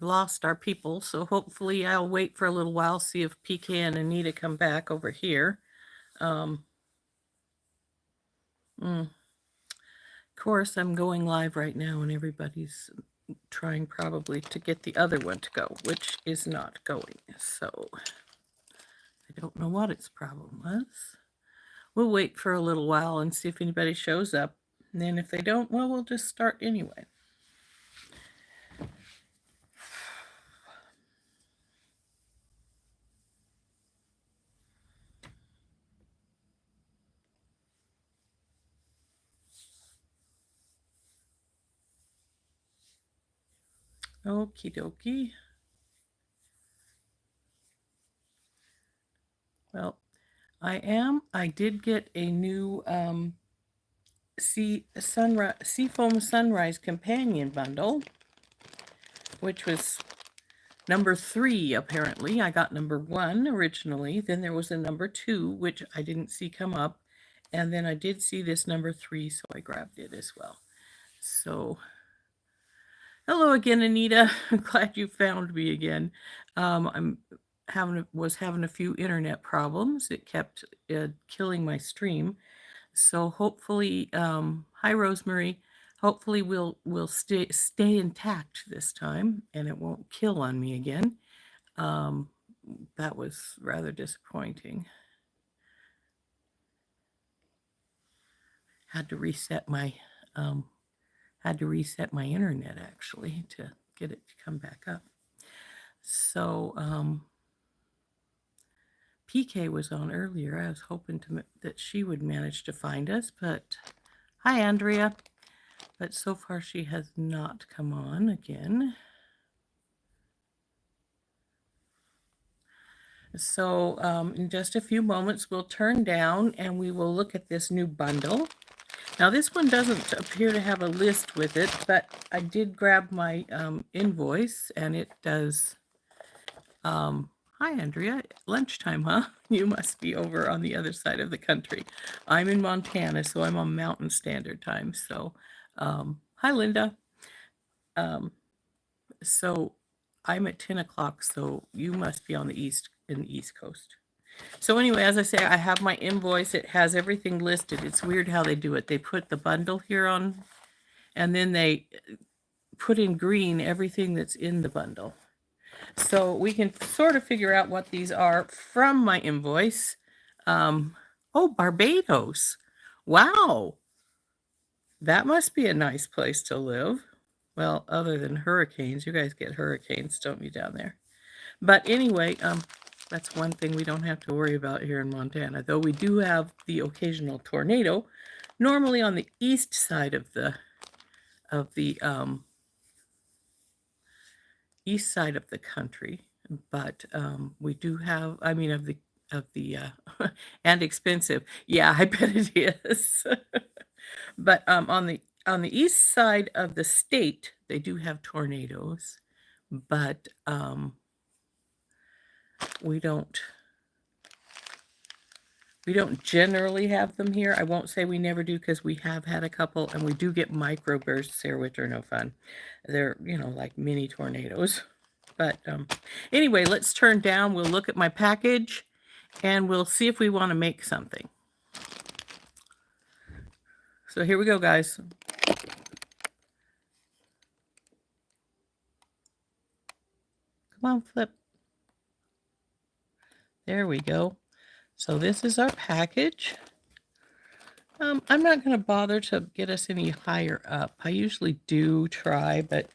lost our people, so hopefully I'll wait for a little while, see if PK and Anita come back over here. Of course, I'm going live right now, and everybody's trying probably to get the other one to go, which is not going. So I don't know what its problem was. We'll wait for a little while and see if anybody shows up. And then if they don't, well, we'll just start anyway. Okie dokie. Well, I did get a new Seafoam Sunrise Companion Bundle, which was number 3, apparently. I got number 1 originally. Then there was a number 2, which I didn't see come up. And then I did see this number 3, so I grabbed it as well. So, hello again, Anita. I'm glad you found me again. Was having a few internet problems. It kept killing my stream. So hopefully, hi Rosemary. Hopefully we'll stay intact this time, and it won't kill on me again. That was rather disappointing. Had to reset my internet actually to get it to come back up. So PK was on earlier. I was hoping that she would manage to find us, but hi Andrea. But so far she has not come on again. So in just a few moments, we'll turn down and we will look at this new bundle. Now this one doesn't appear to have a list with it, but I did grab my invoice and it does. Hi Andrea, lunchtime, huh? You must be over on the other side of the country. I'm in Montana, so I'm on Mountain Standard Time. So hi Linda. So I'm at 10 o'clock, so you must be on the East Coast. So anyway, as I say, I have my invoice. It has everything listed. It's weird how they do it. They put the bundle here on, and then they put in green everything that's in the bundle. So we can sort of figure out what these are from my invoice. Oh, Barbados. Wow. That must be a nice place to live. Well, other than hurricanes. You guys get hurricanes, don't you, down there? But anyway, that's one thing we don't have to worry about here in Montana, though we do have the occasional tornado, normally on the east side of the east side of the country, but we do have, I mean, of the and expensive. Yeah, I bet it is. But on the east side of the state, they do have tornadoes, but we don't generally have them here. I won't say we never do, because we have had a couple, and we do get microbursts here, which are no fun. They're, like mini tornadoes. But anyway, let's turn down. We'll look at my package, and we'll see if we want to make something. So here we go, guys. Come on, flip. There we go. So this is our package. I'm not going to bother to get us any higher up. I usually do try, but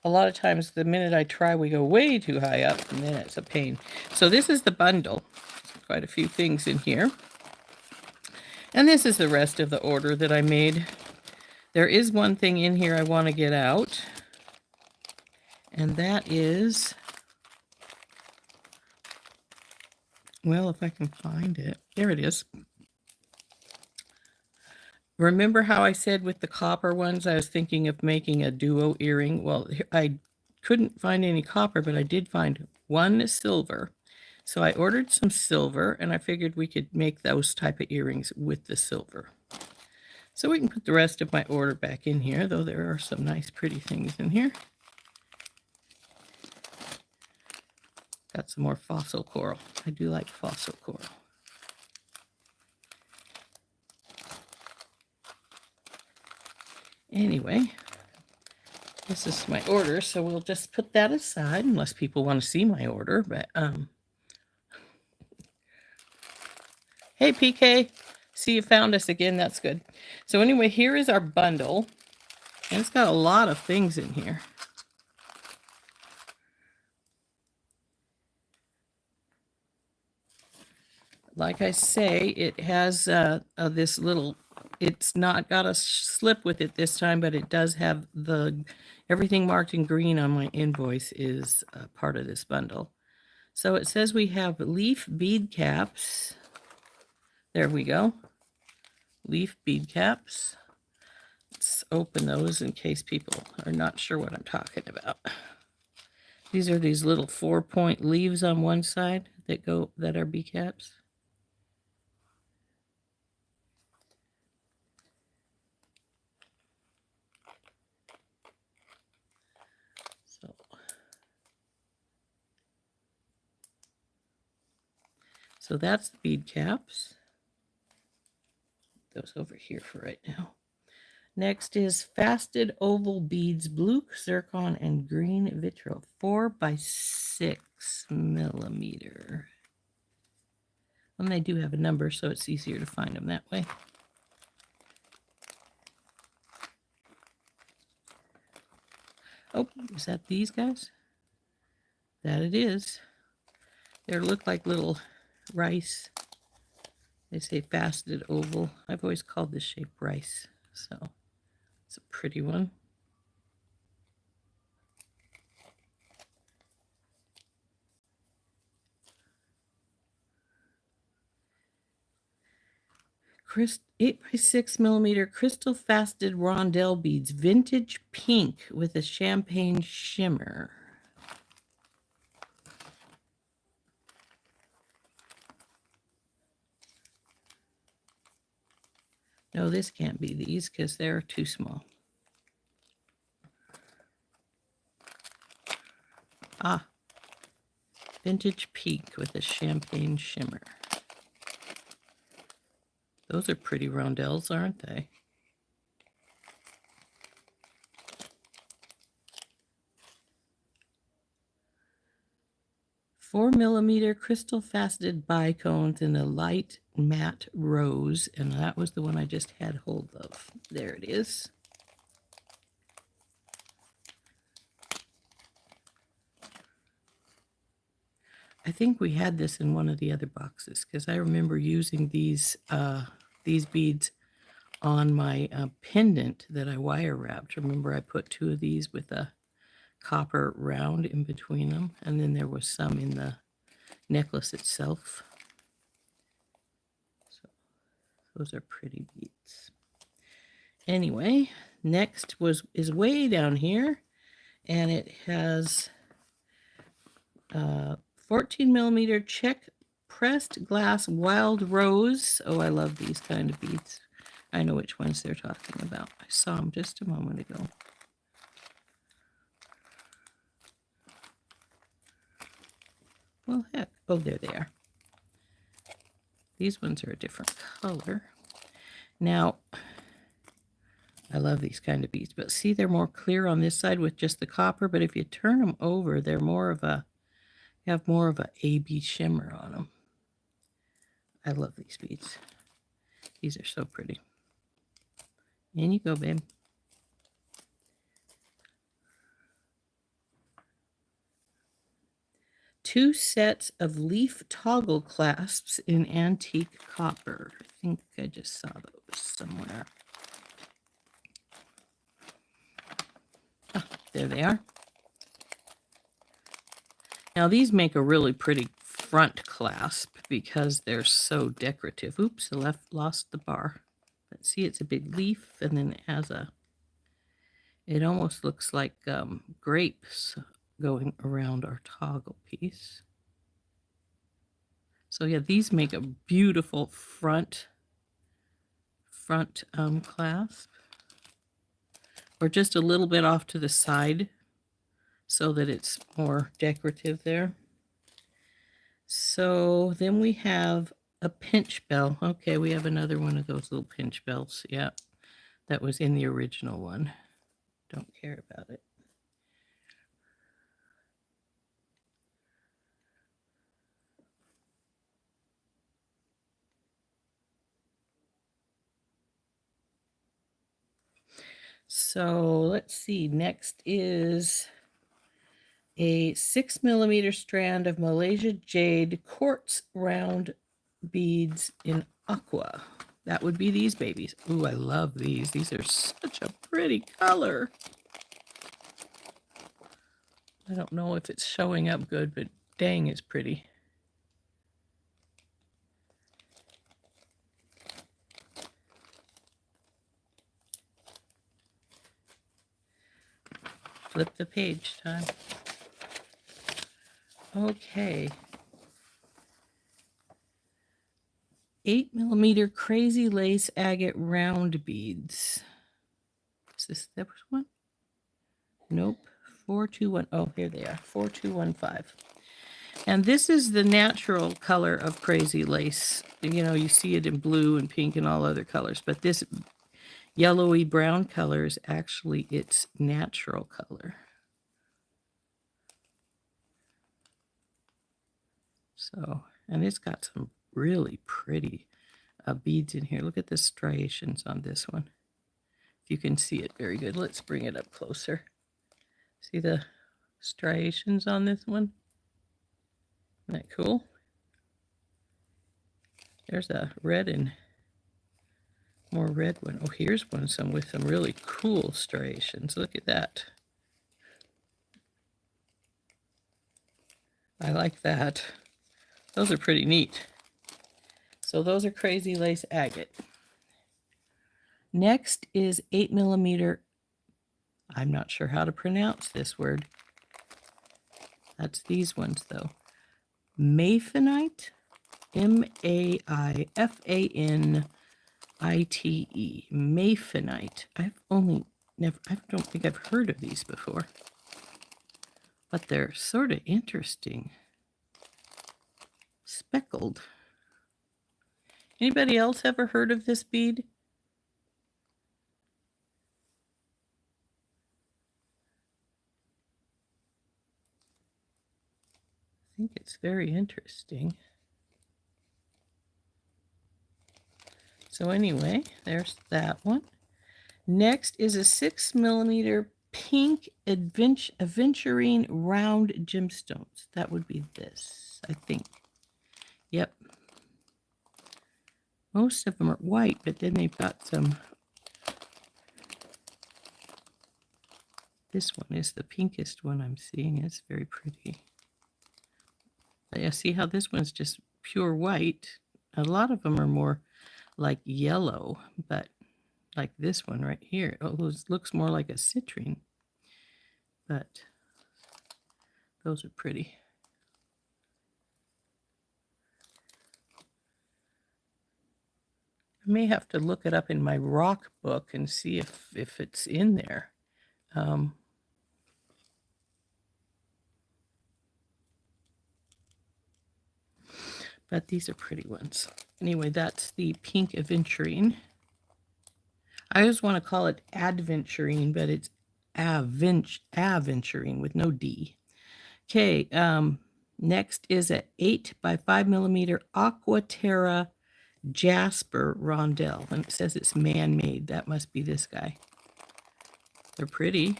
a lot of times the minute I try, we go way too high up, and then it's a pain. So this is the bundle. There's quite a few things in here. And this is the rest of the order that I made. There is one thing in here I want to get out, and that is, well, if I can find it. There it is. Remember how I said with the copper ones, I was thinking of making a duo earring? Well, I couldn't find any copper, but I did find one silver. So I ordered some silver, and I figured we could make those type of earrings with the silver. So we can put the rest of my order back in here, though there are some nice pretty things in here. Got some more fossil coral. I do like fossil coral. Anyway, this is my order, so we'll just put that aside unless people want to see my order. But hey, PK, see you found us again. That's good. So anyway, here is our bundle, and it's got a lot of things in here. Like I say, it has this little, it's not got a slip with it this time, but it does have everything marked in green on my invoice is part of this bundle. So it says we have leaf bead caps. There we go. Leaf bead caps. Let's open those in case people are not sure what I'm talking about. These are these little 4-point leaves on one side that are bead caps. So that's the bead caps. Those over here for right now. Next is Fasted Oval Beads, Blue Zircon and Green Vitriol, 4x6 millimeter. And they do have a number, so it's easier to find them that way. Oh, is that these guys? That it is. They look like little rice. They say fasted oval. I've always called this shape rice, so it's a pretty one. Crystal 8x6 millimeter crystal fasted rondelle beads, vintage pink with a champagne shimmer. No, this can't be these because they're too small. Ah, vintage pink with a champagne shimmer. Those are pretty rondelles, aren't they? Four millimeter crystal faceted bicones in a light matte rose, and that was the one I just had hold of. There it is. I think we had this in one of the other boxes because I remember using these beads on my pendant that I wire wrapped. Remember, I put 2 of these with a copper round in between them, and then there was some in the necklace itself. So those are pretty beads. Anyway, next is way down here, and it has 14 millimeter check pressed glass wild rose. Oh, I love these kind of beads. I know which ones they're talking about. I saw them just a moment ago. Well, heck. Oh, there they are. These ones are a different color. Now, I love these kind of beads, but see, they're more clear on this side with just the copper, but if you turn them over, they're more of a, have more of a AB shimmer on them. I love these beads. These are so pretty. In you go, babe. Two sets of leaf toggle clasps in antique copper. I think I just saw those somewhere. Oh, there they are. Now these make a really pretty front clasp because they're so decorative. Oops, I lost the bar. But see, it's a big leaf, and then it has it almost looks like grapes going around our toggle piece. So yeah, these make a beautiful front clasp, or just a little bit off to the side so that it's more decorative there. So then we have a pinch bell. Okay, we have another one of those little pinch bells. Yeah, that was in the original one. Don't care about it. So let's see. Next is a 6mm strand of Malaysia jade quartz round beads in aqua. That would be these babies. Ooh, I love these. These are such a pretty color. I don't know if it's showing up good, but dang, it's pretty. Flip the page time. Okay. 8mm crazy lace agate round beads. Is this the first one? Nope. 4215. Oh, here they are. 4215. And this is the natural color of crazy lace. You know, you see it in blue and pink and all other colors, but this yellowy brown color is actually its natural color. So, and it's got some really pretty beads in here. Look at the striations on this one. If you can see it very good. Let's bring it up closer. See the striations on this one? Isn't that cool? There's a red and more red one. Oh, here's one with some really cool striations. Look at that. I like that. Those are pretty neat. So those are crazy lace agate. Next is 8mm. I'm not sure how to pronounce this word. That's these ones though. Maifanite. Maifanite. Maifanite. I don't think I've heard of these before. But they're sort of interesting. Speckled. Anybody else ever heard of this bead? I think it's very interesting. So anyway, there's that one. Next is a 6mm pink aventurine round gemstones. That would be this, I think. Yep. Most of them are white, but then they've got some. This one is the pinkest one I'm seeing. It's very pretty. But yeah, see how this one's just pure white. A lot of them are more like yellow, but like this one right here, it looks more like a citrine. But those are pretty. I may have to look it up in my rock book and see if it's in there. But these are pretty ones. Anyway, that's the pink aventurine. I always want to call it adventurine, but it's aventurine with no D. Okay, next is a 8x5mm Aquaterra Jasper rondelle, and it says it's man-made. That must be this guy. They're pretty.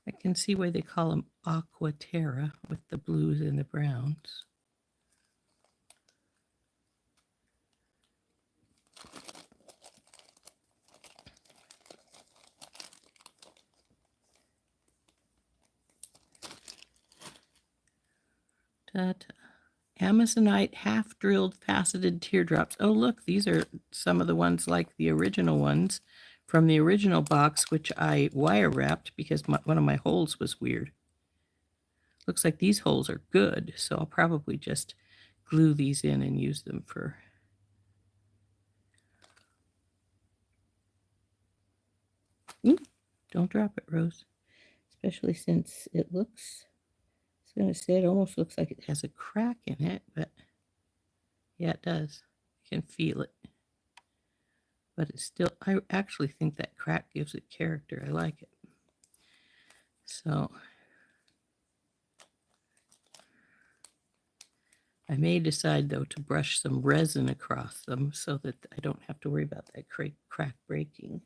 I can see why they call them Aquaterra with the blues and the browns. Amazonite half-drilled faceted teardrops. Oh, look, these are some of the ones like the original ones from the original box, which I wire wrapped because one of my holes was weird. Looks like these holes are good, so I'll probably just glue these in and use them for... Ooh, Don't drop it, Rose. Especially since it looks, I was going to say it almost looks like it has a crack in it, but yeah, it does. You can feel it. But it's still, I actually think that crack gives it character. I like it. So I may decide, though, to brush some resin across them so that I don't have to worry about that crack breaking.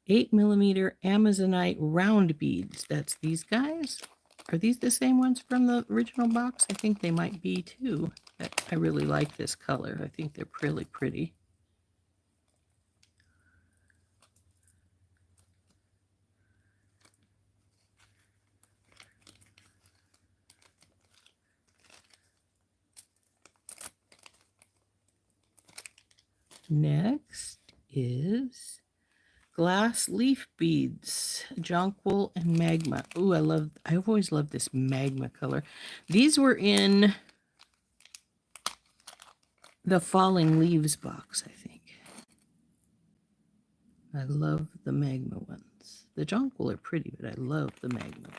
$8mm Amazonite round beads. That's these guys. Are these the same ones from the original box? I think they might be too. I really like this color. I think they're really pretty. Next is glass leaf beads, jonquil and magma. Ooh, I've always loved this magma color. These were in the falling leaves box, I think. I love the magma ones. The jonquil are pretty, but I love the magma ones.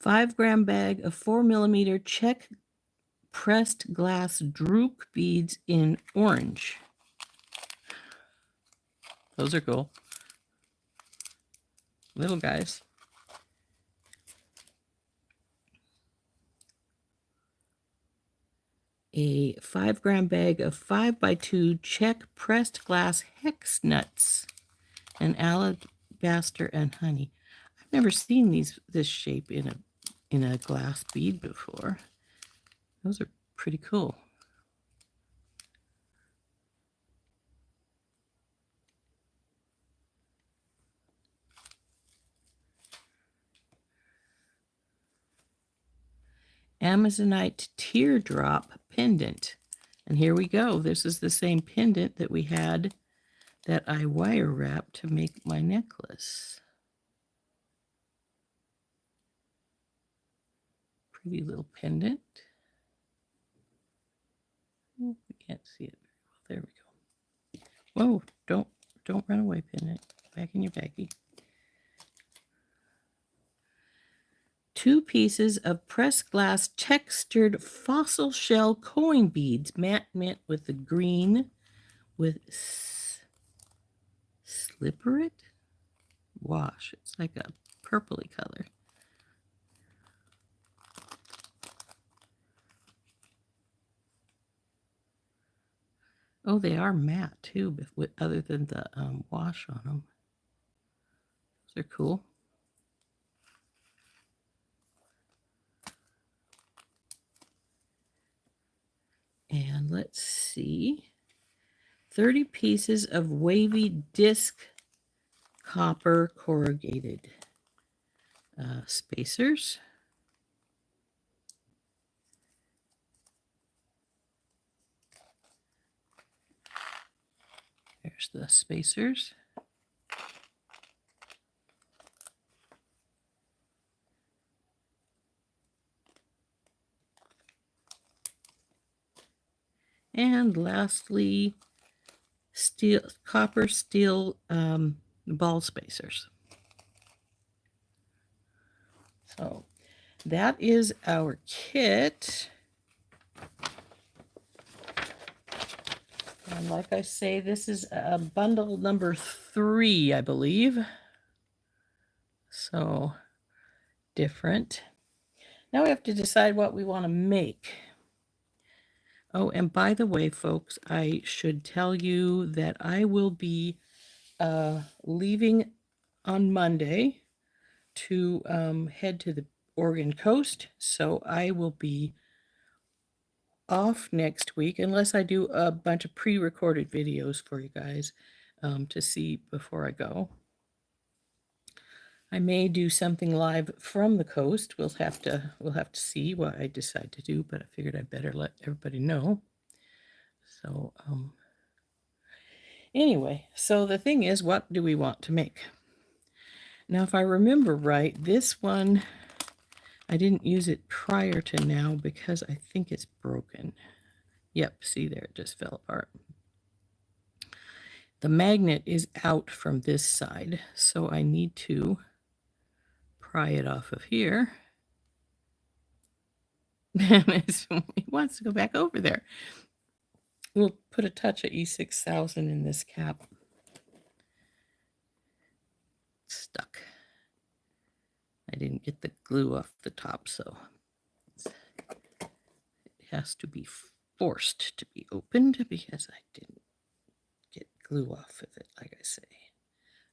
5-gram bag of 4mm Czech pressed glass droop beads in orange. Those are cool. Little guys. A 5-gram bag of 5x2 Czech pressed glass hex nuts and alabaster and honey. I've never seen this shape in a glass bead before. Those are pretty cool. Amazonite teardrop pendant. And here we go. This is the same pendant that we had that I wire wrapped to make my necklace. Pretty little pendant. Oh, we can't see it very well. There we go. Whoa, don't run away, pendant. Back in your baggie. 2 pieces of pressed glass textured fossil shell coin beads, matte mint with the green with slipperit wash. It's like a purpley color. Oh, they are matte too, other than the wash on them. Those are cool. And let's see. 30 pieces of wavy disc copper corrugated spacers. There's the spacers. And lastly, copper steel ball spacers. So that is our kit. And like I say, this is bundle number 3, I believe. So different. Now we have to decide what we want to make. Oh, and by the way, folks, I should tell you that I will be leaving on Monday to head to the Oregon coast. So I will be off next week unless I do a bunch of pre-recorded videos for you guys to see before I go. I may do something live from the coast. We'll have to see what I decide to do, but I figured I'd better let everybody know. So anyway, so the thing is, what do we want to make? Now, if I remember right, this one I didn't use it prior to now because I think it's broken. Yep, see there, it just fell apart. The magnet is out from this side, so I need to pry it off of here. It wants to go back over there. We'll put a touch of E6000 in this cap. Stuck. I didn't get the glue off the top, so it has to be forced to be opened because I didn't get glue off of it, like I say.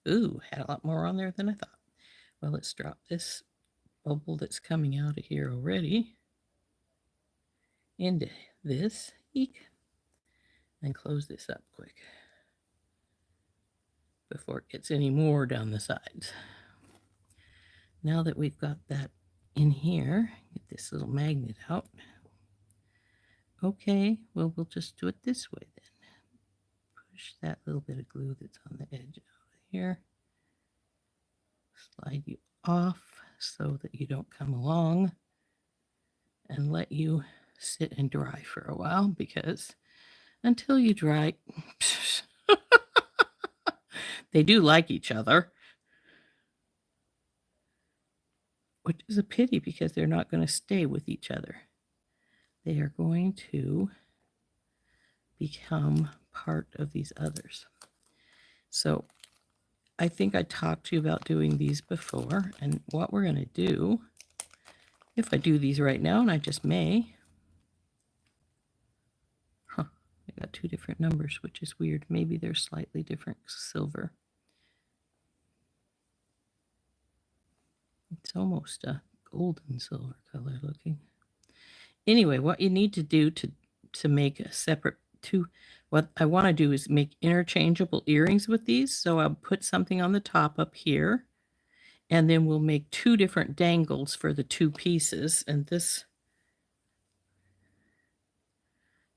Ooh, had a lot more on there than I thought. Well, let's drop this bubble that's coming out of here already into this. Eek. And close this up quick before it gets any more down the sides. Now that we've got that in here, get this little magnet out. Okay, well, we'll just do it this way then. Push that little bit of glue that's on the edge out of here. Slide you off so that you don't come along, and let you sit and dry for a while, because until you dry, they do like each other, which is a pity because they're not going to stay with each other. They are going to become part of these others. So I think I talked to you about doing these before, and what we're going to do, if I do these right now, and I just may, I got two different numbers, which is weird. Maybe they're slightly different silver. It's almost a golden silver color looking. Anyway, what you need to do to make a separate two, what I want to do is make interchangeable earrings with these. So I'll put something on the top up here, and then we'll make two different dangles for the two pieces. And this,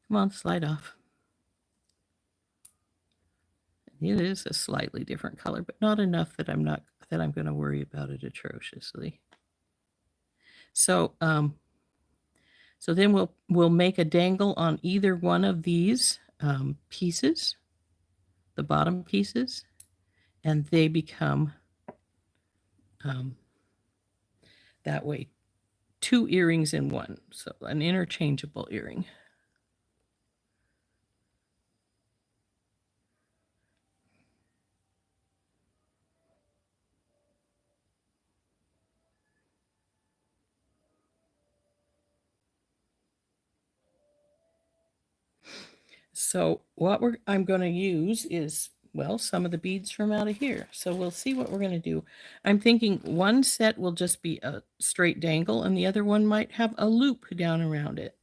come on, slide off. It is a slightly different color, but not enough that I'm going to worry about it atrociously. So, so then we'll make a dangle on either one of these pieces, the bottom pieces, and they become that way, two earrings in one, so an interchangeable earring. So what I'm going to use is, well, some of the beads from out of here. So we'll see what we're going to do. I'm thinking one set will just be a straight dangle, and the other one might have a loop down around it.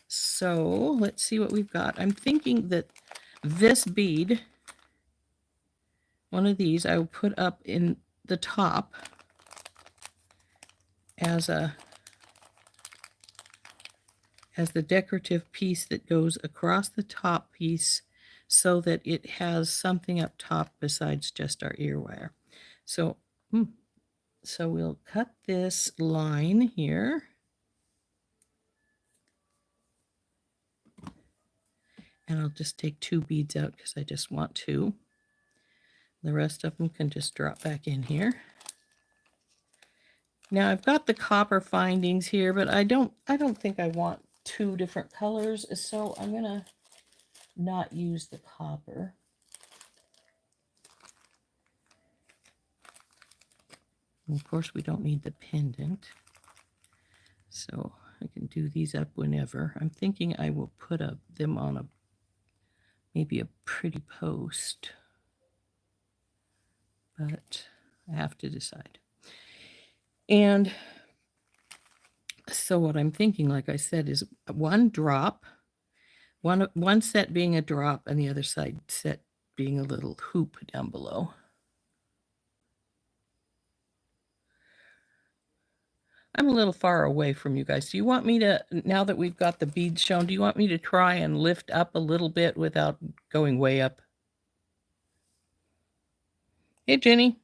So let's see what we've got. I'm thinking that this bead, one of these, I will put up in the top as the decorative piece that goes across the top piece, so that it has something up top besides just our ear wire. So, so we'll cut this line here. And I'll just take two beads out because I just want two. The rest of them can just drop back in here. Now I've got the copper findings here, but I don't think I want two different colors, so I'm gonna not use the copper. And of course, we don't need the pendant, so I can do these up whenever. I'm thinking I will put them on maybe a pretty post, but I have to decide. And so what I'm thinking, like I said, is one drop, one set being a drop, and the other side set being a little hoop down below. I'm a little far away from you guys. Do you want me to, now that we've got the beads shown, do you want me to try and lift up a little bit without going way up? Hey, Jenny.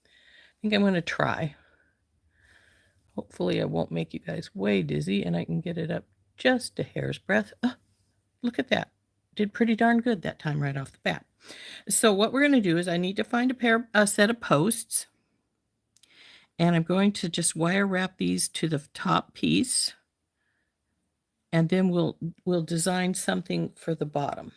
I think I'm going to try. Hopefully I won't make you guys way dizzy and I can get it up just a hair's breadth. Look at that. Did pretty darn good that time right off the bat. So what we're going to do is I need to find a set of posts, and I'm going to just wire wrap these to the top piece, and then we'll design something for the bottom.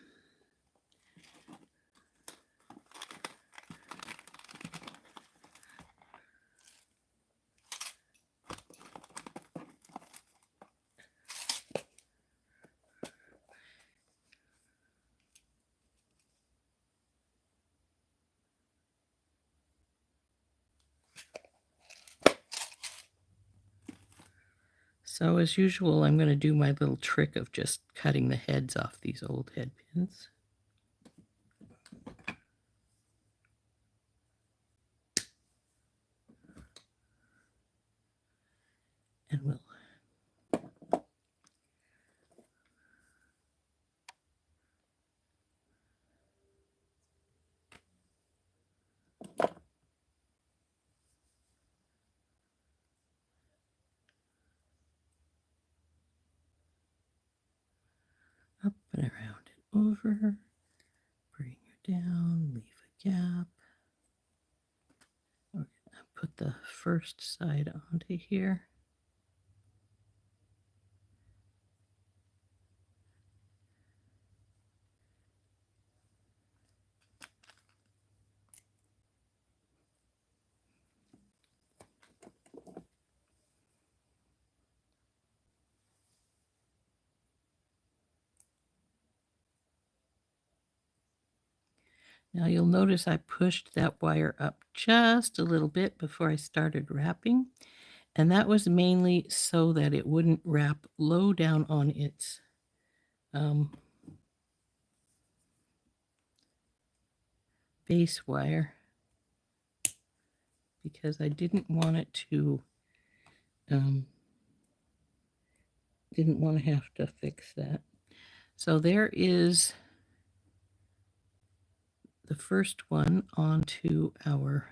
So as usual, I'm going to do my little trick of just cutting the heads off these old head pins. And we'll up and around and over, bring her down, leave a gap. We're going to put the first side onto here. Now you'll notice I pushed that wire up just a little bit before I started wrapping, and that was mainly so that it wouldn't wrap low down on its base wire, because I didn't want it to didn't want to have to fix that. So there is the first one onto our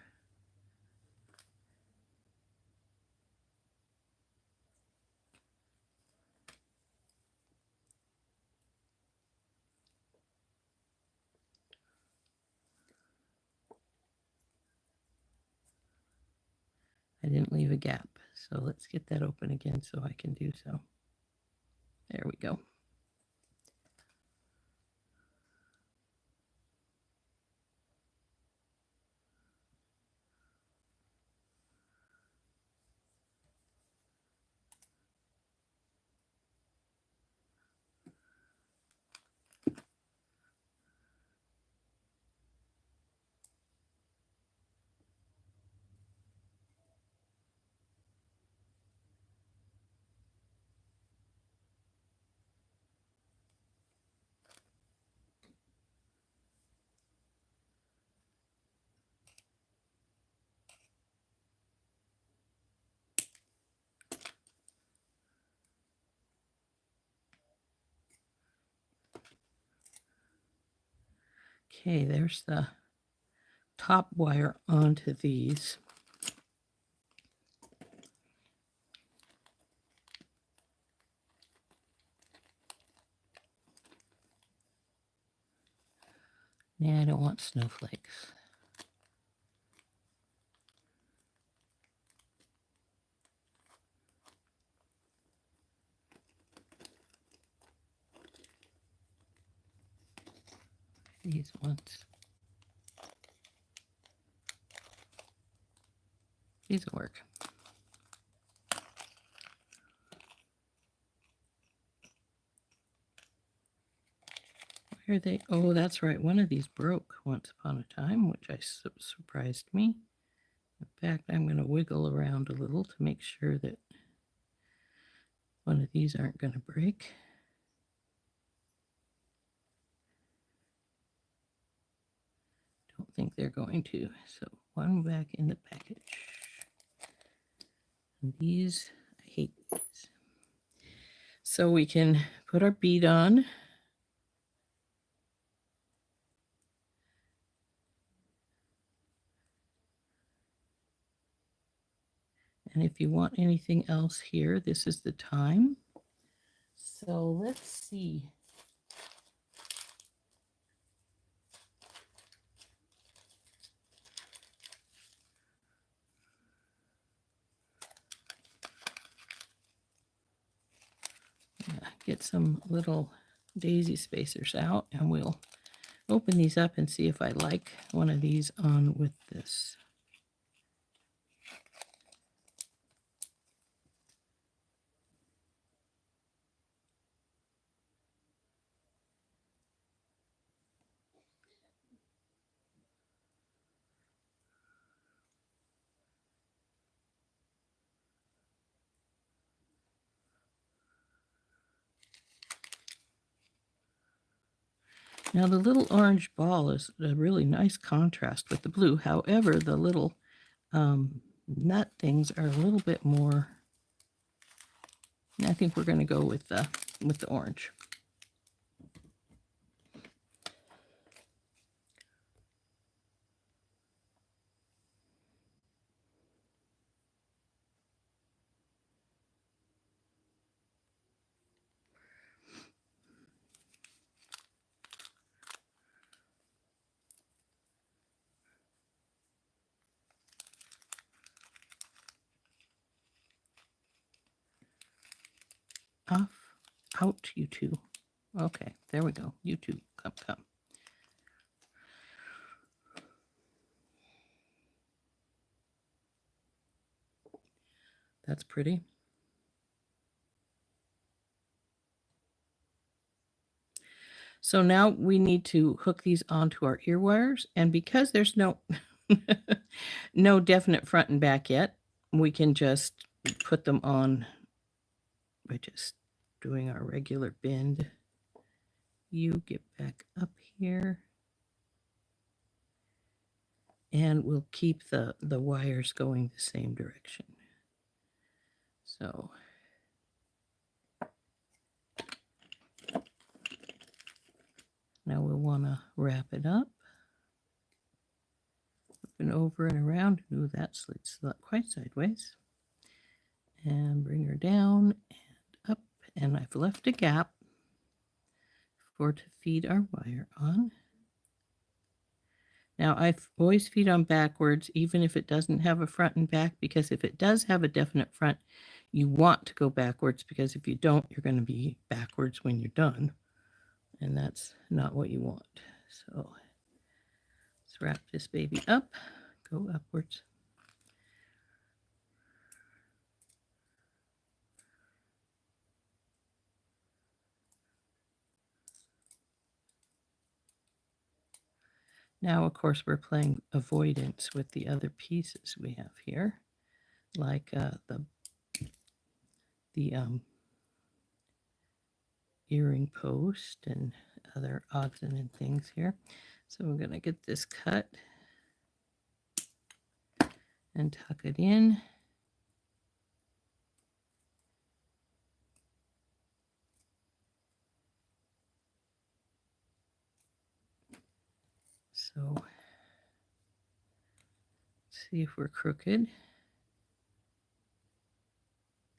I didn't leave a gap. So let's get that open again so I can do so. There we go. Okay, there's the top wire onto these. Yeah, I don't want snowflakes. These ones. These will work. Where are they? Oh, that's right. One of these broke once upon a time, which surprised me. In fact, I'm going to wiggle around a little to make sure that one of these aren't going to break. Don't think they're going to. So one back in the package. And these, I hate these. So we can put our bead on. And if you want anything else here, this is the time. So let's see. Get some little daisy spacers out, and we'll open these up and see if I like one of these on with this. Now the little orange ball is a really nice contrast with the blue. However, the little nut things are a little bit more. I think we're going to go with the orange. Off, out, you two. Okay, there we go. You two, come. That's pretty. So now we need to hook these onto our ear wires, and because there's no no definite front and back yet, we can just put them on by just doing our regular bend. You get back up here, and we'll keep the wires going the same direction. So now we'll want to wrap it up. And over and around. Ooh, that slits quite sideways. And bring her down and up. And I've left a gap to feed our wire on. Now I always feed on backwards, even if it doesn't have a front and back, because if it does have a definite front, you want to go backwards, because if you don't, you're going to be backwards when you're done. And that's not what you want. So let's wrap this baby up, go upwards. Now, of course, we're playing avoidance with the other pieces we have here, like the earring post and other odds and things here. So we're going to get this cut and tuck it in. So let's see if we're crooked. I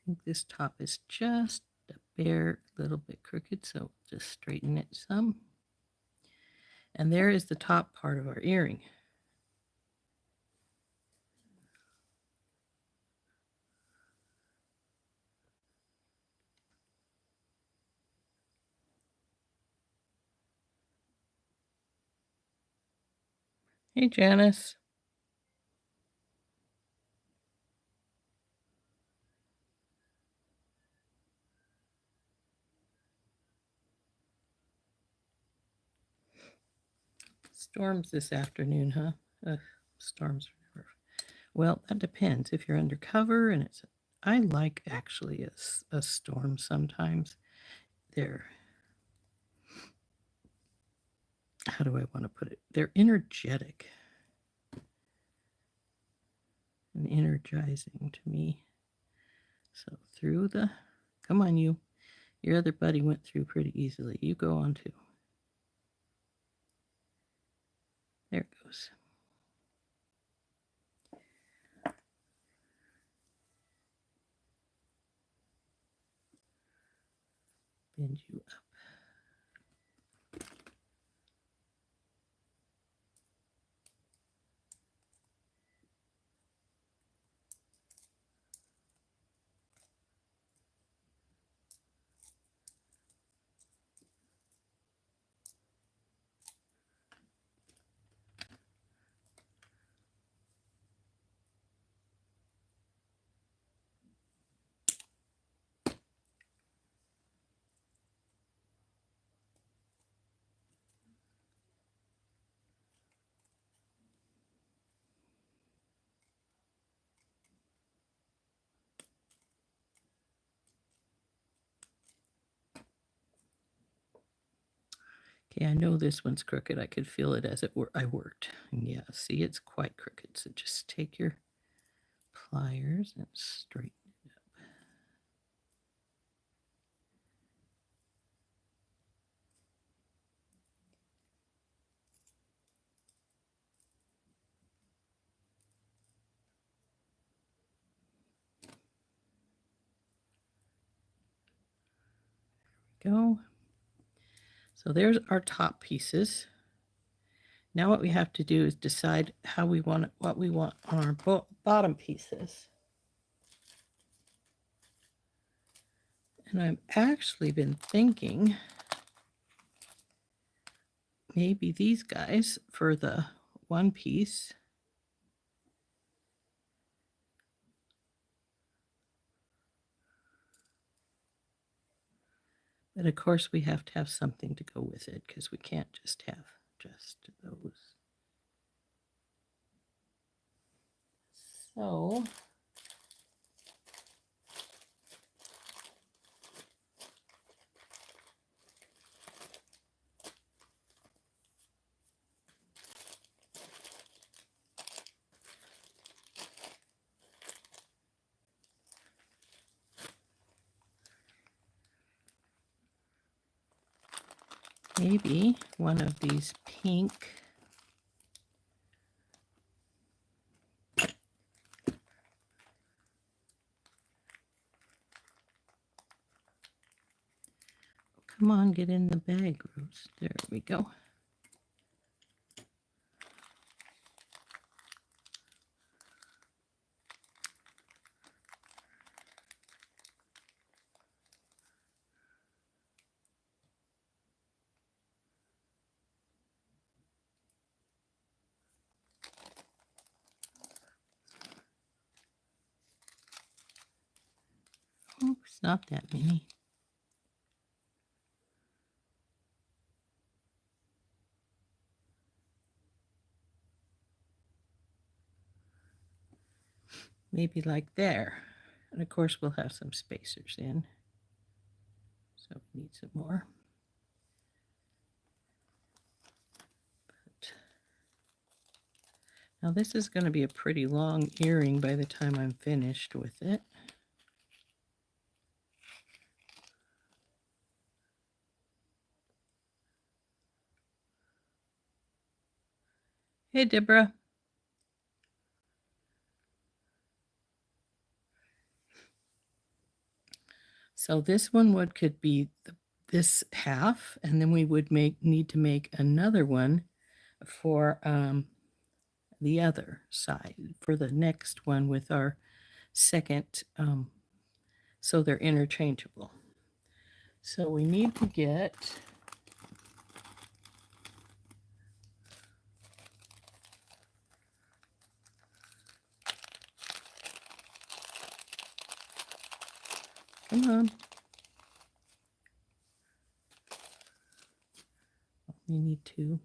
think this top is just a bare little bit crooked, so just straighten it some. And there is the top part of our earring. Hey, Janice. Storms this afternoon, huh? Storms are never. Well, that depends. If you're undercover and it's, I like actually a storm sometimes. They're, how do I want to put it? They're energetic and energizing to me. So through the, come on, you. Your other buddy went through pretty easily. You go on too. There it goes. bend you up. Okay, I know this one's crooked. I could feel it as I worked. And yeah, see, it's quite crooked. So just take your pliers and straighten it up. There we go. So there's our top pieces. Now what we have to do is decide how we want it, what we want on our bottom pieces. And I've actually been thinking maybe these guys for the one piece. But of course we have to have something to go with it because we can't just have just those. So maybe one of these pink come on, get in the bag, Rose. There we go. Oh, it's not that many. Maybe like there. And of course we'll have some spacers in. So we need some more. But now this is going to be a pretty long earring by the time I'm finished with it. Hey, Deborah. So this one could be this half, and then we would need to make another one for the other side, for the next one with our second, so they're interchangeable. So we need to get come on. We need to.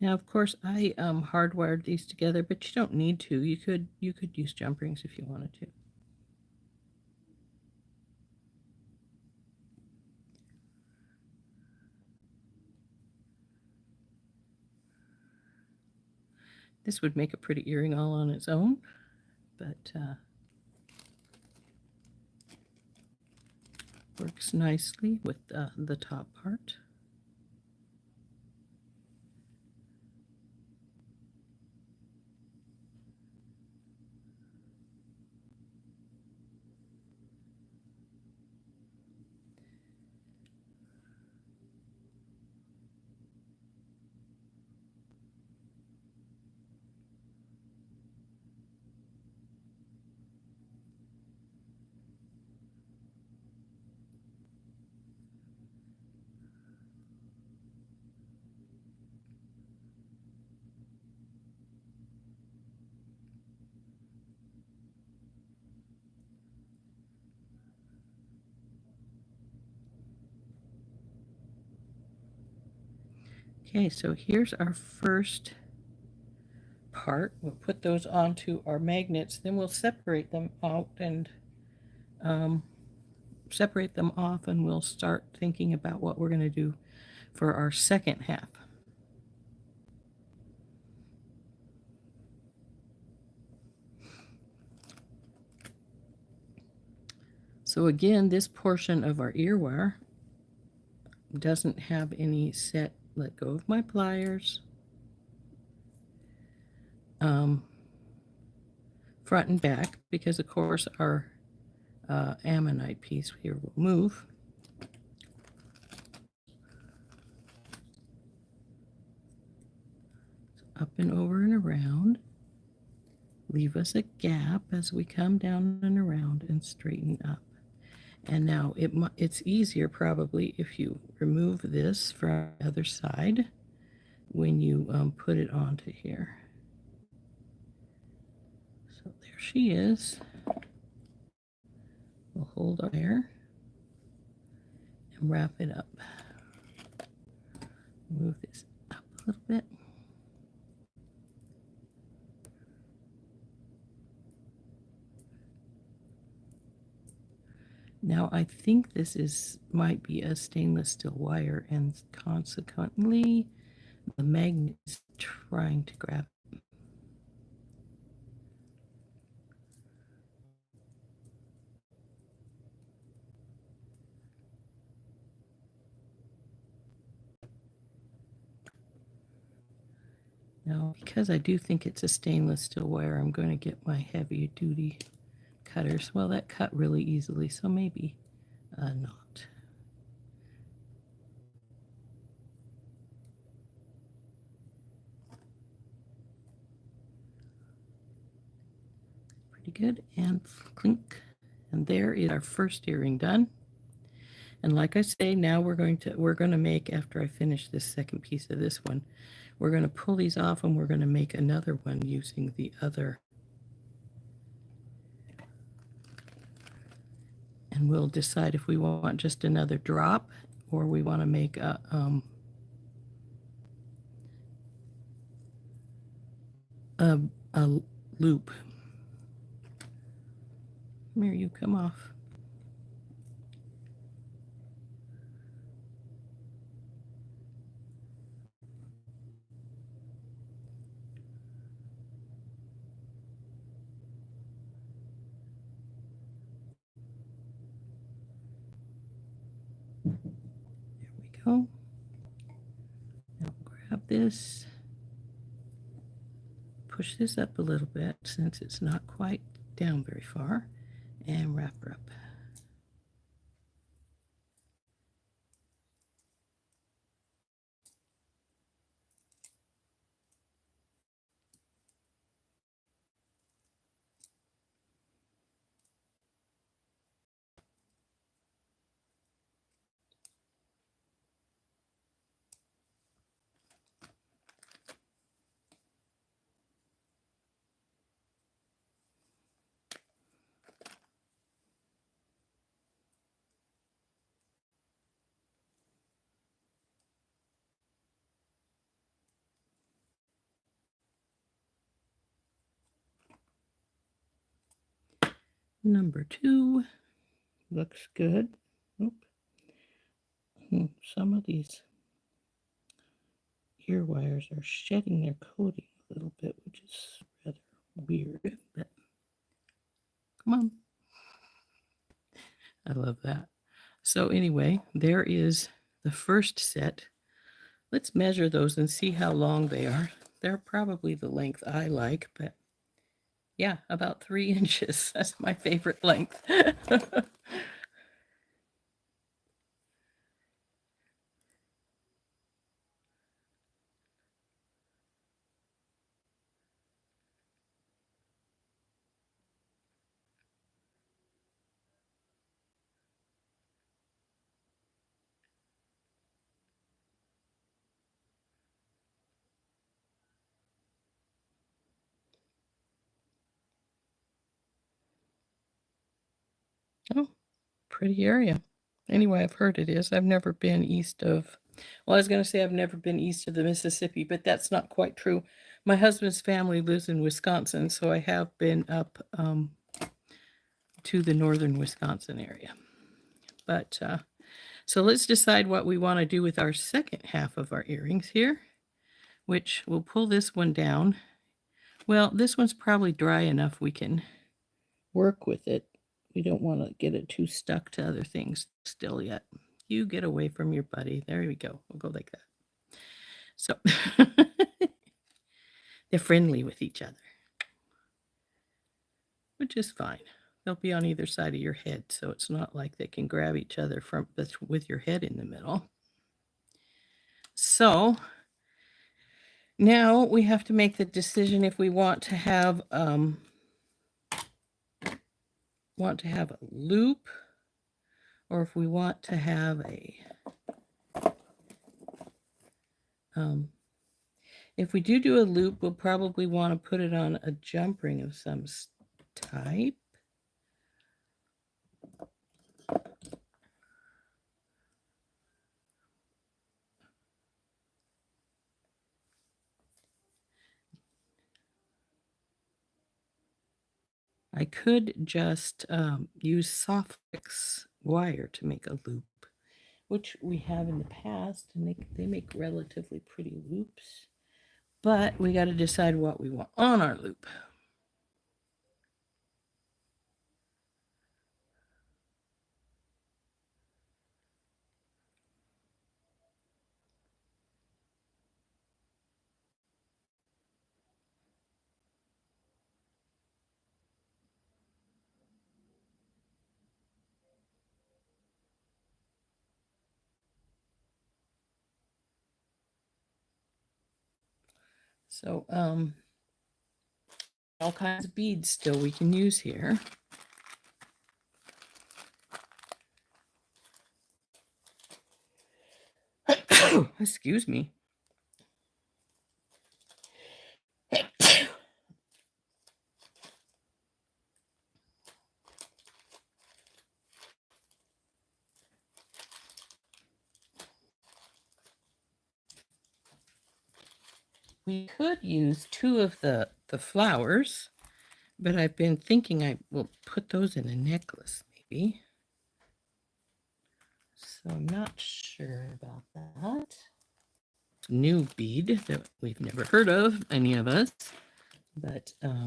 Now, of course, I hardwired these together, but you don't need to. You could use jump rings if you wanted to. This would make a pretty earring all on its own, but works nicely with the top part. Okay, so here's our first part. We'll put those onto our magnets, then we'll separate them out and separate them off, and we'll start thinking about what we're going to do for our second half. So again, this portion of our ear wire doesn't have any set. Let go of my pliers. Front and back, because of course our ammonite piece here will move. So up and over and around. Leave us a gap as we come down and around and straighten up. And now it's easier probably if you remove this from the other side when you put it onto here. So there she is. We'll hold our there and wrap it up. Move this up a little bit. Now I think this might be a stainless steel wire, and consequently the magnet is trying to grab it. Now, because I do think it's a stainless steel wire, I'm going to get my heavy duty cutters. Well, that cut really easily, so maybe not. Pretty good, and clink. And there is our first earring done. And like I say, now we're going to make, after I finish this second piece of this one, we're going to pull these off and we're going to make another one using the other. And we'll decide if we want just another drop or we want to make a loop. Here, you come off. There we go. Now grab this, push this up a little bit since it's not quite down very far, and wrap her up. Number 2 looks good. Oop. Some of these ear wires are shedding their coating a little bit, which is rather weird, but come on. I love that. So anyway, there is the first set. Let's measure those and see how long they are. They're probably the length I like, but yeah, about 3 inches. That's my favorite length. Oh, pretty area. Anyway, I've heard it is. I've never been east of, well, I was going to say I've never been east of the Mississippi, but that's not quite true. My husband's family lives in Wisconsin, so I have been up to the northern Wisconsin area. But so let's decide what we want to do with our second half of our earrings here, which we'll pull this one down. Well, this one's probably dry enough we can work with it. We don't want to get it too stuck to other things still yet. You get away from your buddy. There we go. We'll go like that. So they're friendly with each other, which is fine. They'll be on either side of your head, so it's not like they can grab each other from with your head in the middle. So now we have to make the decision if we want to have a loop, or if we want to have a if we do a loop, we'll probably want to put it on a jump ring of some type. I could just use Softfix wire to make a loop, which we have in the past, and they make relatively pretty loops. But we got to decide what we want on our loop. So all kinds of beads still we can use here. Excuse me. We could use 2 of the flowers, but I've been thinking I will put those in a necklace maybe. So I'm not sure about that. New bead that we've never heard of, any of us, but I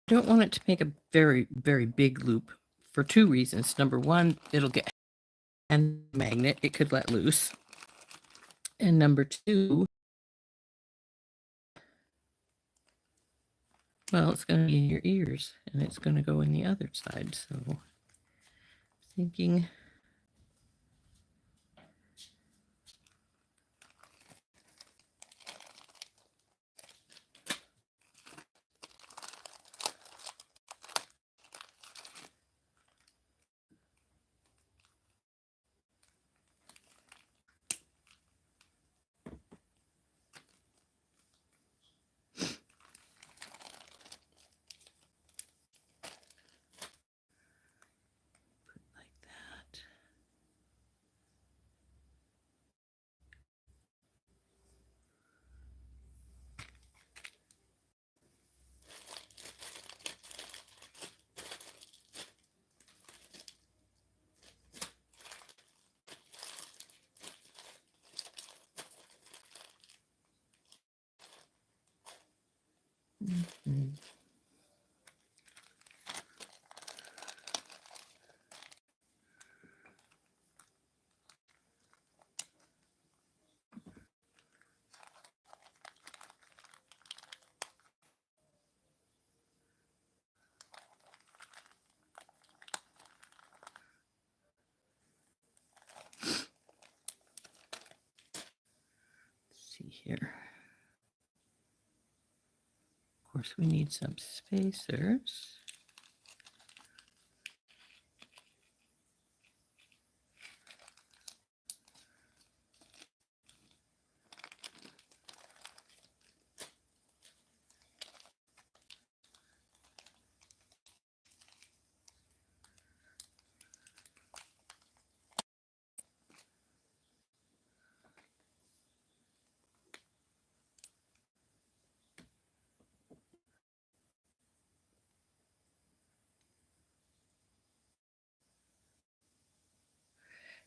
don't want it to make a very, very big loop for 2 reasons. Number one, it'll get and magnet, it could let loose. And number 2, well, it's going to be in your ears, and it's going to go in the other side. So thinking like that. Mhm. Let's see here. Of course, we need some spacers.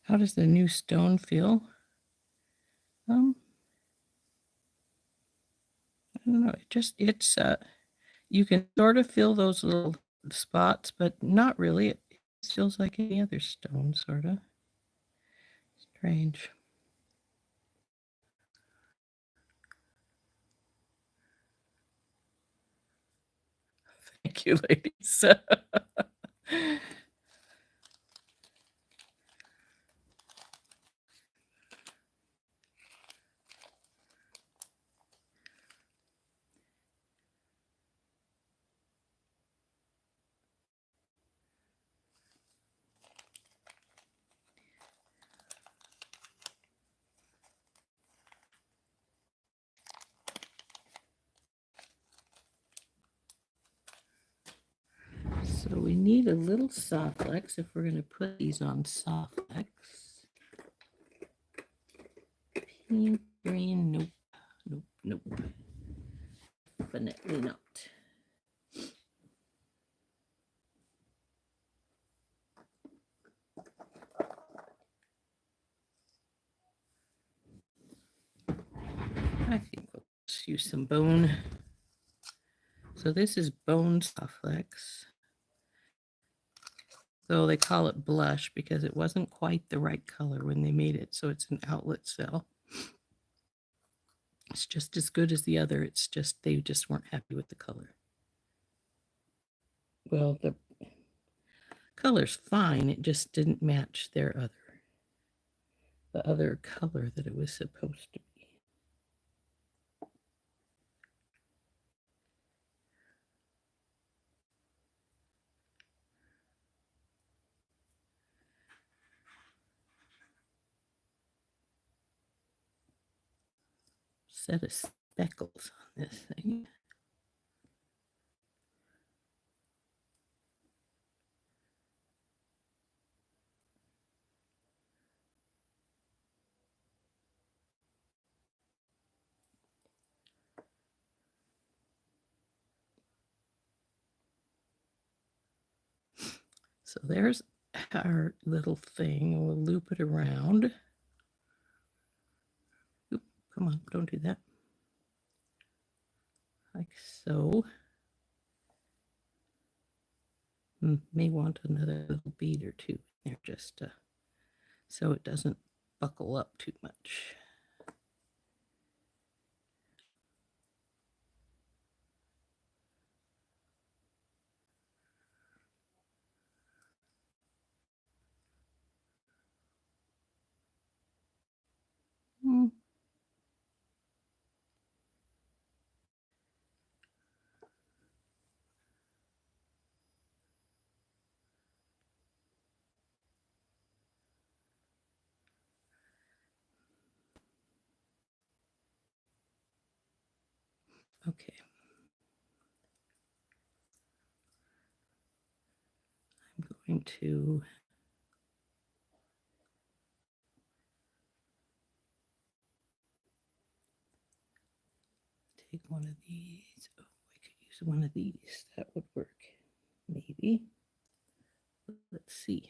How does the new stone feel? I don't know. It's you can sort of feel those little spots, but not really. It feels like any other stone, sort of. Strange. Thank you, ladies. So we need a little Soflex if we're going to put these on Soflex. Pink, green, nope, nope, nope. Definitely not. I think we'll just use some bone. So this is bone Soflex. So they call it blush because it wasn't quite the right color when they made it. So it's an outlet cell. It's just as good as the other. It's just they just weren't happy with the color. Well, the color's fine. It just didn't match the other color that it was supposed to be. Set of speckles on this thing. So there's our little thing. We'll loop it around. Oop, come on, don't do that. Like so. May want another little bead or two there just so it doesn't buckle up too much. Mm. Okay. I'm going to take one of these. Oh, I could use one of these. That would work. Maybe. Let's see.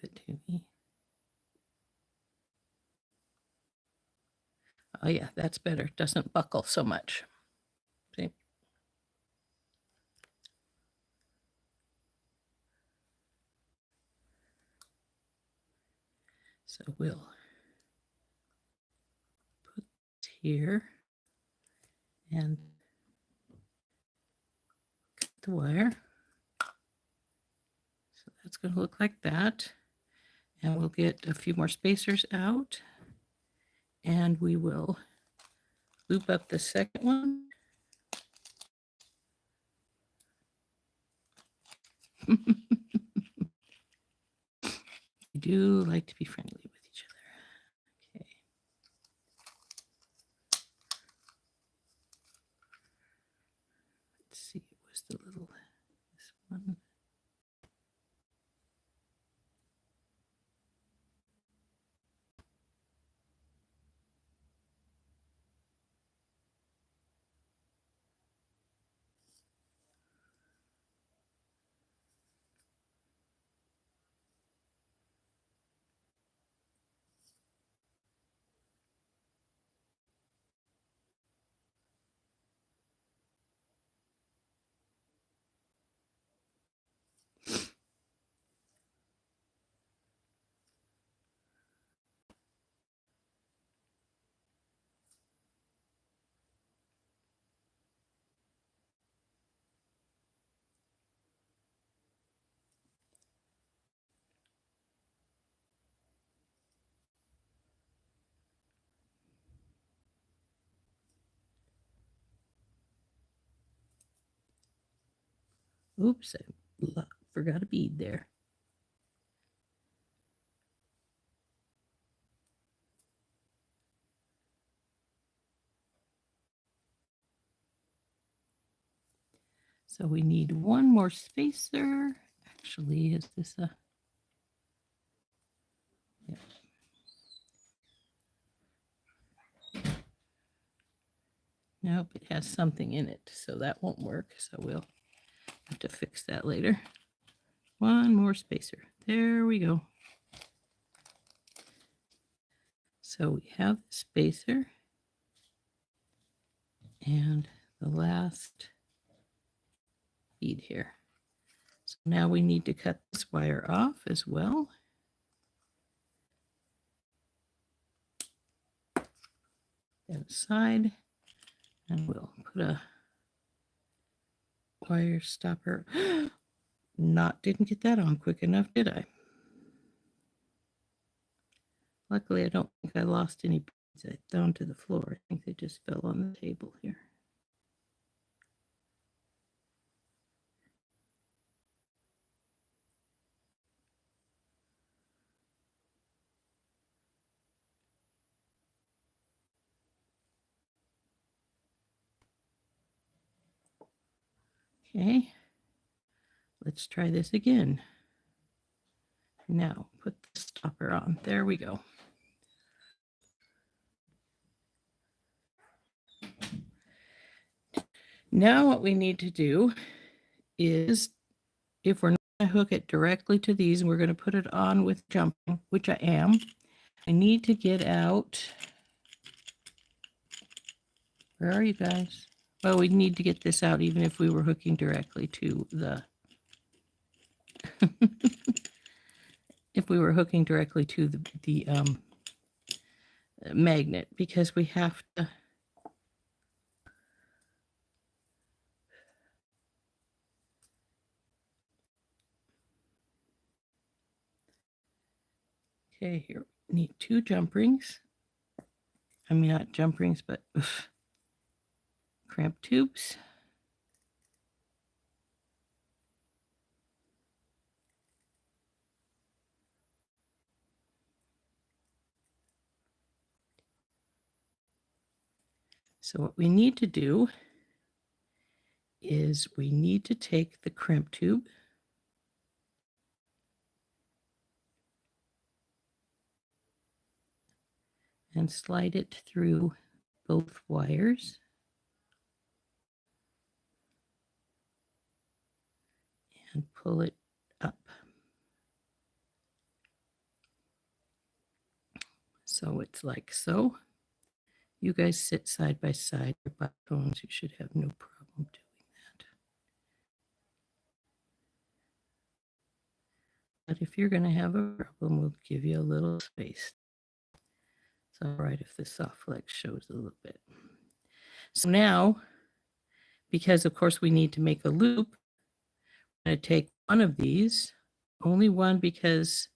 it to me. Oh yeah, that's better. It doesn't buckle so much. See? So we'll put it here and cut the wire. So that's going to look like that. And we'll get a few more spacers out and we will loop up the second one. We do like to be friendly with each other. Okay. Let's see, it was the little, this one. Oops, I forgot a bead there. So we need one more spacer. Actually, is this a... Yeah. Nope, it has something in it, so that won't work. So we'll have to fix that later. One more spacer. There we go. So we have the spacer and the last bead here. So now we need to cut this wire off as well. That aside, and we'll put a wire stopper. Didn't get that on quick enough, did I? Luckily, I don't think I lost any beads down to the floor. I think they just fell on the table here. Okay, let's try this again. Now put the stopper on. There we go. Now what we need to do is, if we're not going to hook it directly to these, and we're going to put it on with jumping, which I am, I need to get out. Where are you guys? Well, we need to get this out even if we were hooking directly to the if we were hooking directly to the magnet, because we have to okay, here we need 2 jump rings. I mean, not jump rings, but cramp tubes. So what we need to do is we need to take the crimp tube and slide it through both wires. And pull it up. So it's like so. You guys sit side by side, your butt bones. You should have no problem doing that. But if you're going to have a problem, we'll give you a little space. It's all right if the soft flex shows a little bit. So now, because of course we need to make a loop, I'm going to take one of these, only one, because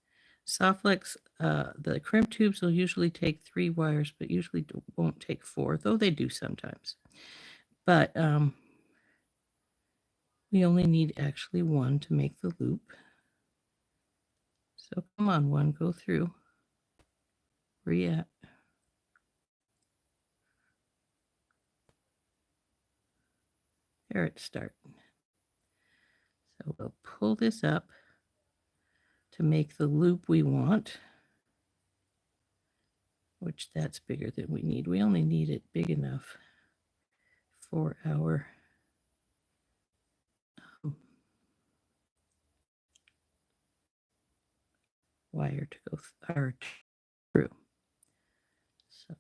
soft flex, the crimp tubes will usually take 3 wires, but usually won't take 4, though they do sometimes. But we only need actually one to make the loop. So come on, one, go through. Where you at? There it's starting. So we'll pull this up to make the loop we want, which that's bigger than we need. We only need it big enough for our wire to go through. So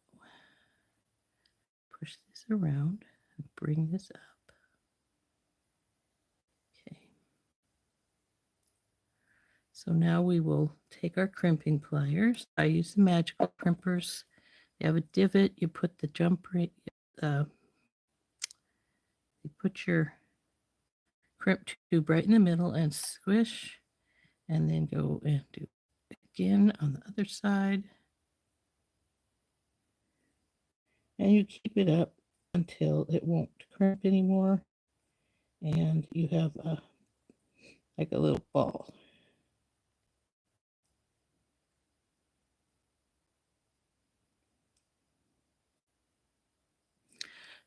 push this around and bring this up. Okay. So now we will take our crimping pliers. I use the magical crimpers. You have a divot, you put the you put your crimp tube right in the middle and squish, and then go and do it again on the other side. And you keep it up until it won't crimp anymore, and you have like a little ball.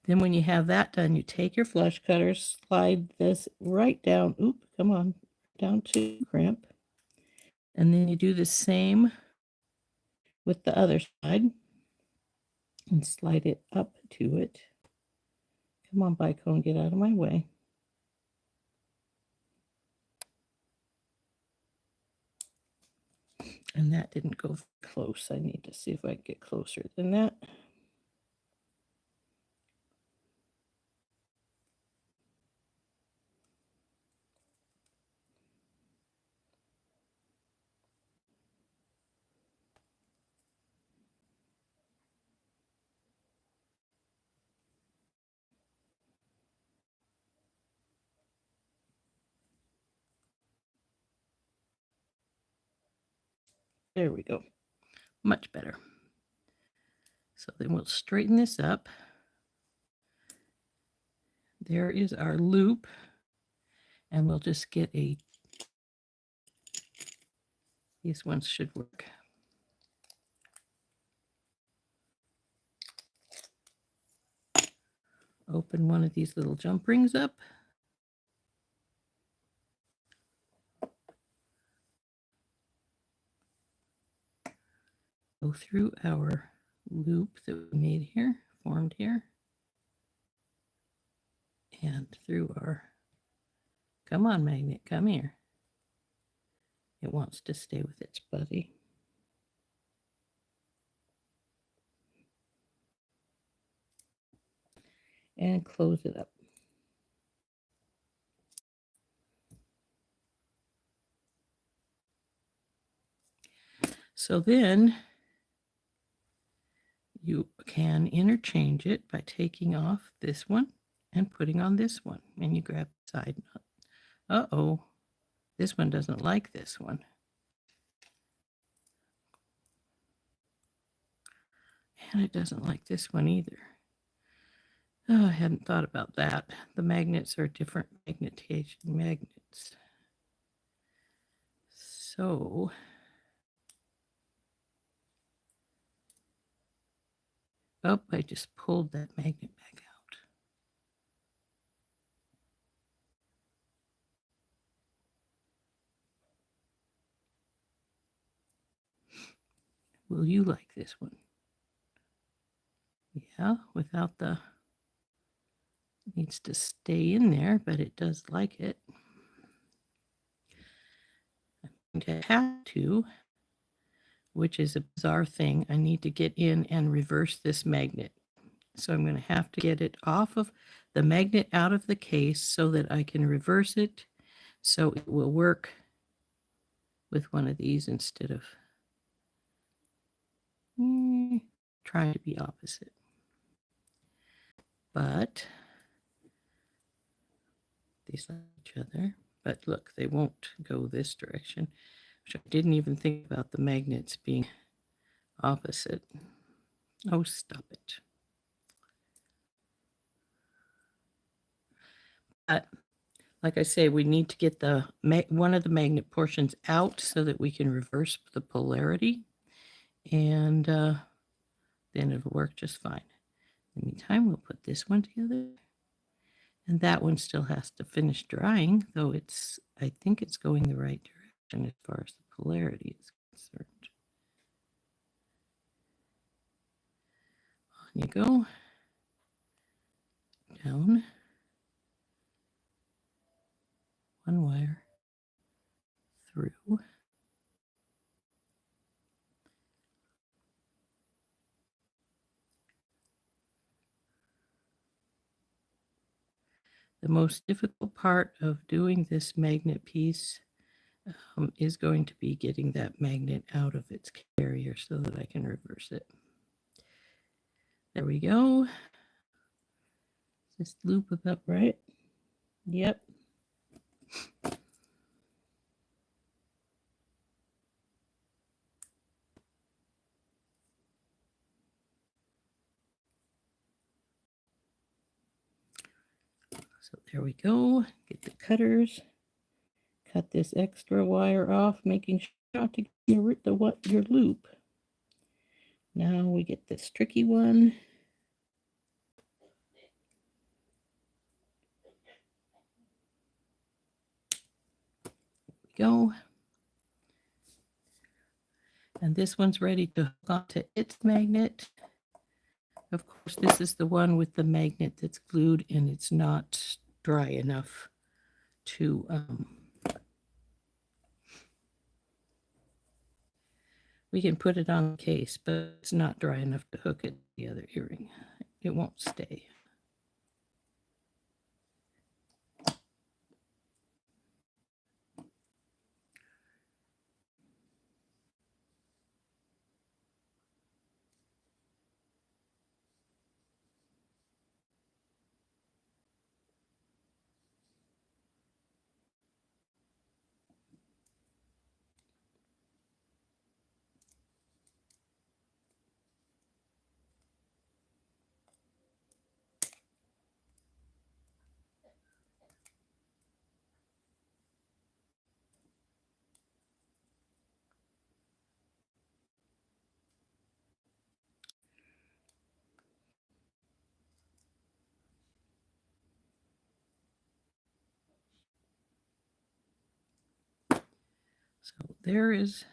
Then when you have that done, you take your flush cutter, slide this right down, come on, down to crimp. And then you do the same with the other side and slide it up to it. Come on, Bicone, get out of my way. And that didn't go close. I need to see if I can get closer than that. There we go. Much better. So then we'll straighten this up. There is our loop. And we'll just get these ones should work. Open one of these little jump rings up. Go through our loop that we made here, formed here. And through our, come on, magnet, come here. It wants to stay with its buddy. And close it up. So then you can interchange it by taking off this one and putting on this one. And you grab the side nut. Uh-oh, this one doesn't like this one. And it doesn't like this one either. Oh, I hadn't thought about that. The magnets are different magnetation magnets. So I just pulled that magnet back out. Will you like this one? Yeah, without the, it needs to stay in there, but it does like it. I'm going to have to which is a bizarre thing. I need to get in and reverse this magnet. So I'm going to have to get it off of the magnet out of the case so that I can reverse it so it will work with one of these instead of trying to be opposite. But these like each other. But look, they won't go this direction. Which I didn't even think about the magnets being opposite. Oh, stop it. But like I say, we need to get the one of the magnet portions out so that we can reverse the polarity. And then it'll work just fine. In the meantime, we'll put this one together. And that one still has to finish drying, though I think it's going the right direction as far as the polarity is concerned. On you go. Down. One wire. Through. The most difficult part of doing this magnet piece is going to be getting that magnet out of its carrier so that I can reverse it. There we go. Just loop it up, right? Yep. So there we go. Get the cutters. Cut this extra wire off, making sure not to get your loop. Now we get this tricky one. There we go. And this one's ready to hook onto its magnet. Of course, this is the one with the magnet that's glued and it's not dry enough to we can put it on the case, but it's not dry enough to hook it to the other earring. It won't stay. So there is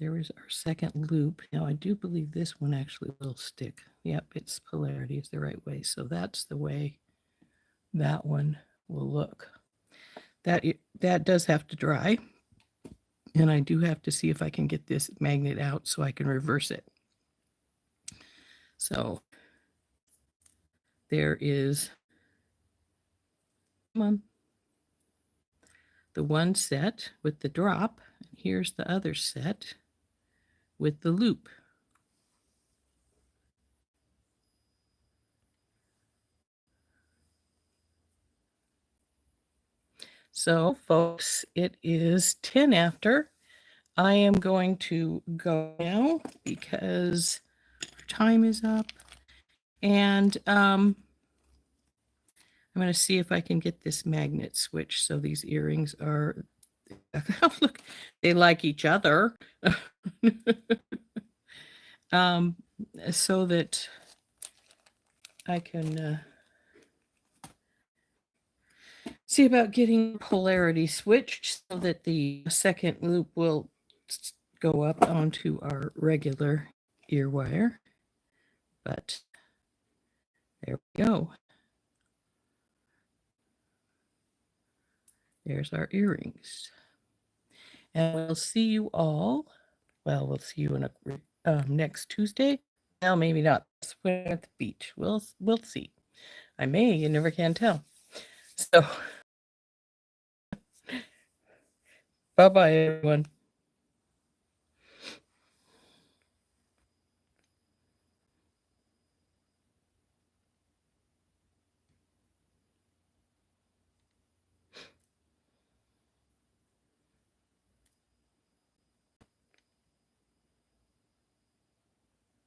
our second loop. Now I do believe this one actually will stick. Yep, its polarity is the right way. So that's the way that one will look. That does have to dry. And I do have to see if I can get this magnet out so I can reverse it. So there is the one set with the drop. Here's the other set with the loop. So, folks, it is 10 after. I am going to go now because time is up. And I'm going to see if I can get this magnet switch so these earrings are, look, they like each other. So that I can see about getting polarity switched so that the second loop will go up onto our regular ear wire. But there we go. There's our earrings. And we'll see you all. Well, we'll see you in next Tuesday. Well, maybe not. Swim at the beach. We'll see. I may. You never can tell. So, bye bye, everyone.